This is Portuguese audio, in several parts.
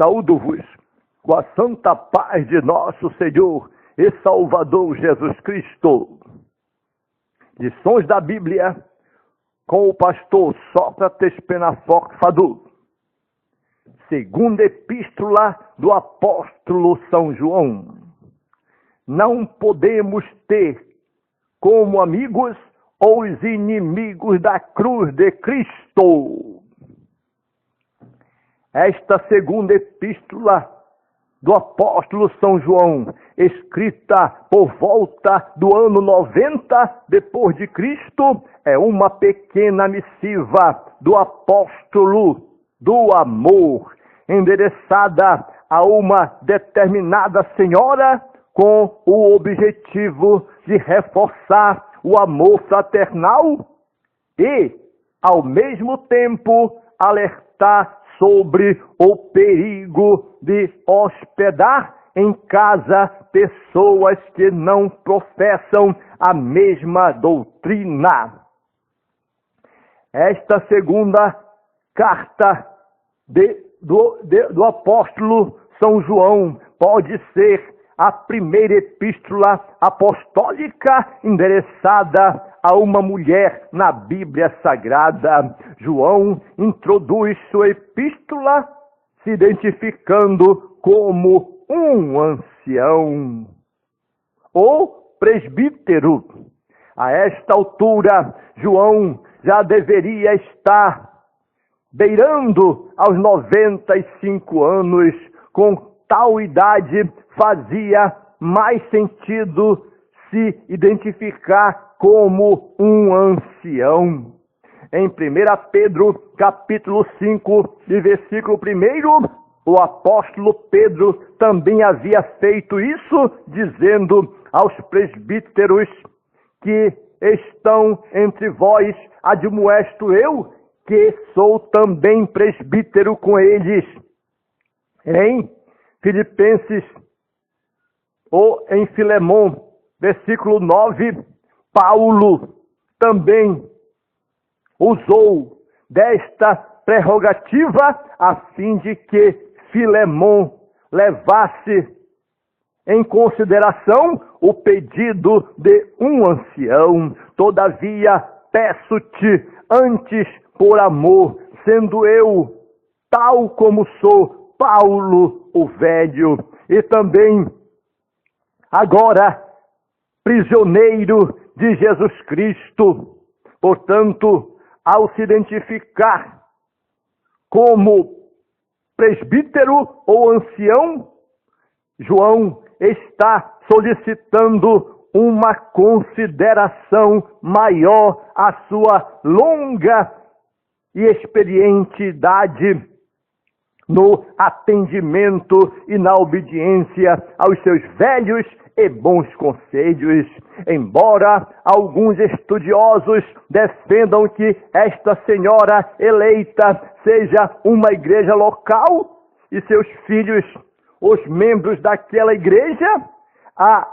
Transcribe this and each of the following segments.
Saúdo-vos com a santa paz de nosso Senhor e Salvador Jesus Cristo. Lições da Bíblia com o pastor Sócrates Penaforte Fadu. Segunda epístola do apóstolo São João. Não podemos ter como amigos os inimigos da cruz de Cristo. Esta segunda epístola do apóstolo São João, escrita por volta do ano 90 depois de Cristo, é uma pequena missiva do apóstolo do amor, endereçada a uma determinada senhora com o objetivo de reforçar o amor fraternal e, ao mesmo tempo, alertar sobre o perigo de hospedar em casa pessoas que não professam a mesma doutrina. Esta segunda carta do apóstolo São João pode ser a primeira epístola apostólica endereçada a uma mulher na Bíblia Sagrada. João introduz sua epístola se identificando como um ancião ou presbítero. A esta altura, João já deveria estar beirando aos 95 anos. Com tal idade, fazia mais sentido se identificar como um ancião. Em 1 Pedro, capítulo 5, de versículo 1, o apóstolo Pedro também havia feito isso, dizendo aos presbíteros que estão entre vós, admoesto eu, que sou também presbítero com eles. Em Filipenses ou em Filemon, versículo 9, Paulo também usou desta prerrogativa a fim de que Filemon levasse em consideração o pedido de um ancião. Todavia, peço-te antes por amor, sendo eu, tal como sou, Paulo o velho, e também agora prisioneiro de Jesus Cristo. Portanto, ao se identificar como presbítero ou ancião, João está solicitando uma consideração maior à sua longa e experiente idade no atendimento e na obediência aos seus velhos e bons conselhos. Embora alguns estudiosos defendam que esta senhora eleita seja uma igreja local e seus filhos, os membros daquela igreja, a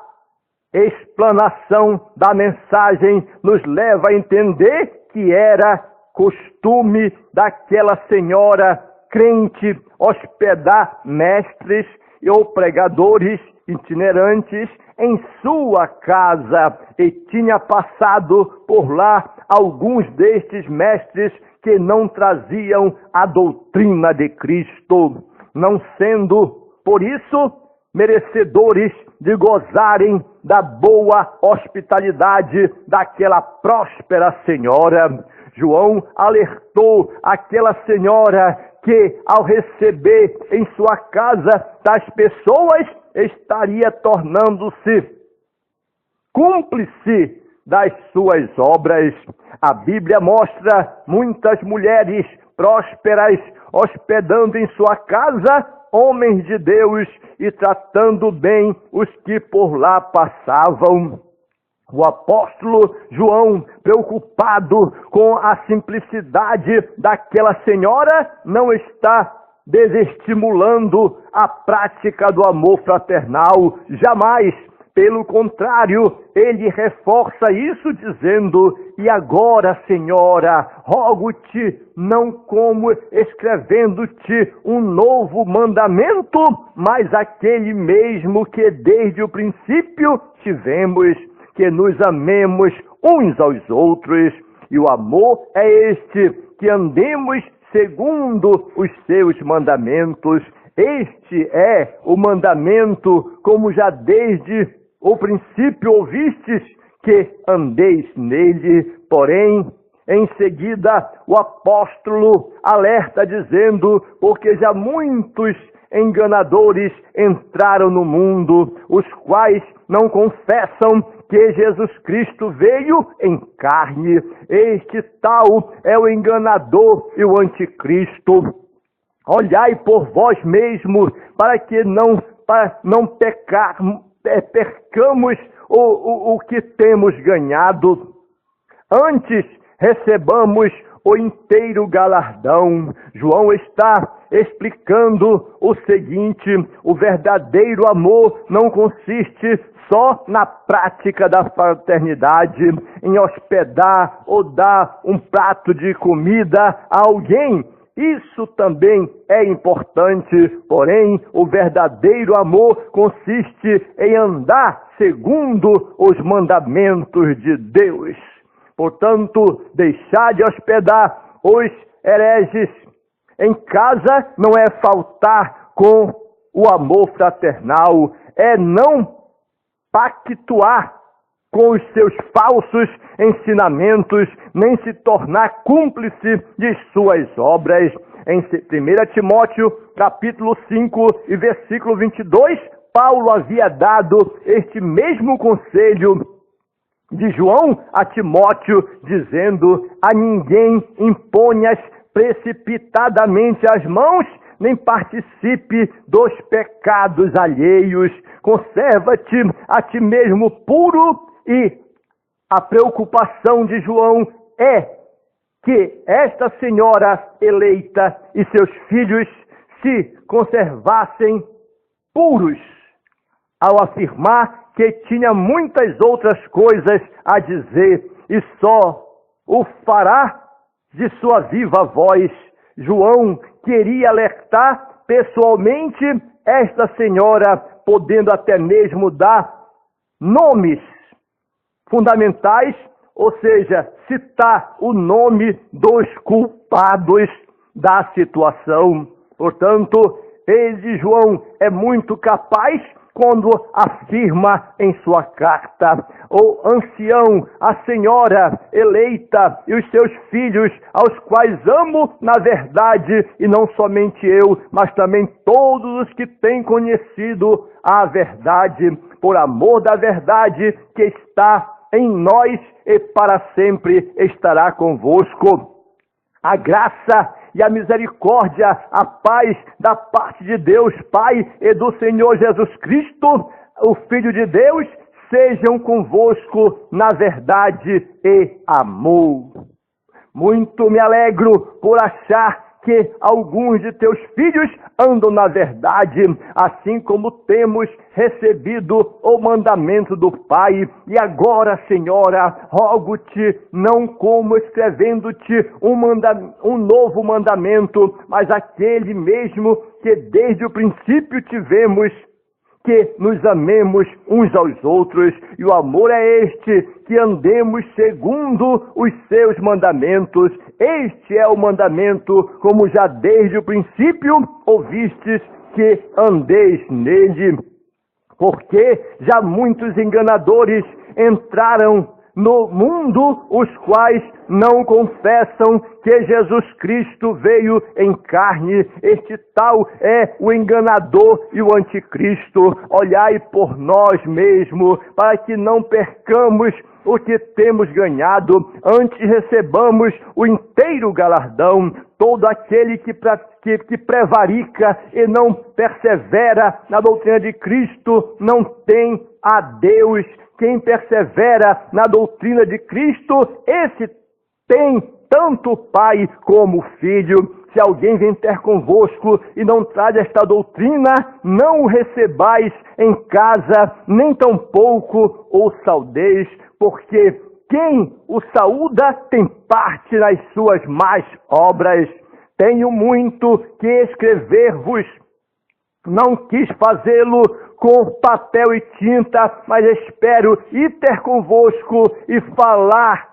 explanação da mensagem nos leva a entender que era costume daquela senhora crente hospedar mestres ou pregadores itinerantes em sua casa, e tinha passado por lá alguns destes mestres que não traziam a doutrina de Cristo, não sendo, por isso, merecedores de gozarem da boa hospitalidade daquela próspera senhora. João alertou aquela senhora que, ao receber em sua casa tais pessoas, estaria tornando-se cúmplice das suas obras. A Bíblia mostra muitas mulheres prósperas hospedando em sua casa homens de Deus e tratando bem os que por lá passavam. O apóstolo João, preocupado com a simplicidade daquela senhora, não está desestimulando a prática do amor fraternal. Jamais Pelo contrário, ele reforça isso dizendo: e agora, Senhora, rogo-te, não como escrevendo-te um novo mandamento, mas aquele mesmo que desde o princípio tivemos, que nos amemos uns aos outros. E o amor é este, que andemos segundo os seus mandamentos. Este é o mandamento, como já desde o princípio ouvistes, que andeis nele. Porém, em seguida, o apóstolo alerta dizendo: porque já muitos enganadores entraram no mundo, os quais não confessam que Jesus Cristo veio em carne. Este tal é o enganador e o anticristo. Olhai por vós mesmos, para que não percamos o que temos ganhado. Antes, recebamos o inteiro galardão. João está explicando o seguinte: o verdadeiro amor não consiste só na prática da fraternidade, em hospedar ou dar um prato de comida a alguém. Isso também é importante, porém, o verdadeiro amor consiste em andar segundo os mandamentos de Deus. Portanto, deixar de hospedar os hereges em casa não é faltar com o amor fraternal, é não pactuar com os seus falsos ensinamentos, nem se tornar cúmplice de suas obras. Em 1 Timóteo, capítulo 5 e versículo 22, Paulo havia dado este mesmo conselho de João a Timóteo, dizendo: a ninguém imponhas precipitadamente as mãos, nem participe dos pecados alheios. Conserva-te a ti mesmo puro. E a preocupação de João é que esta senhora eleita e seus filhos se conservassem puros, ao afirmar que tinha muitas outras coisas a dizer e só o fará de sua viva voz. João queria alertar pessoalmente esta senhora, podendo até mesmo dar nomes fundamentais, ou seja, citar o nome dos culpados da situação. Portanto, ele, João, é muito capaz quando afirma em sua carta: o ancião, a senhora eleita e os seus filhos, aos quais amo na verdade, e não somente eu, mas também todos os que têm conhecido a verdade, por amor da verdade que está em nós e para sempre estará convosco. A graça e a misericórdia, a paz da parte de Deus Pai e do Senhor Jesus Cristo, o Filho de Deus, sejam convosco na verdade e amor. Muito me alegro por achar que alguns de teus filhos andam na verdade, assim como temos recebido o mandamento do Pai. E agora, Senhora, rogo-te, não como escrevendo-te um novo mandamento, mas aquele mesmo que desde o princípio tivemos, que nos amemos uns aos outros. E o amor é este, que andemos segundo os seus mandamentos. Este é o mandamento, como já desde o princípio ouvistes, que andeis nele. Porque já muitos enganadores entraram no mundo, os quais não confessam que Jesus Cristo veio em carne. Este tal é o enganador e o anticristo. Olhai por nós mesmos, para que não percamos o que temos ganhado, antes recebamos o inteiro galardão. Todo aquele que prevarica e não persevera na doutrina de Cristo não tem a Deus. Quem persevera na doutrina de Cristo, esse tem tanto pai como filho. Se alguém vem ter convosco e não traz esta doutrina, não o recebais em casa, nem tampouco o saudeis, porque quem o saúda tem parte nas suas más obras. Tenho muito que escrever-vos, não quis fazê-lo com papel e tinta, mas espero ir ter convosco e falar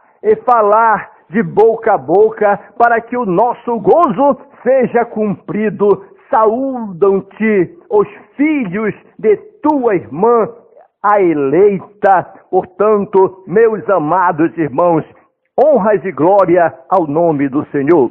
de boca a boca, para que o nosso gozo seja cumprido. Saúdam-te os filhos de tua irmã, a eleita. Portanto, meus amados irmãos, honras e glória ao nome do Senhor.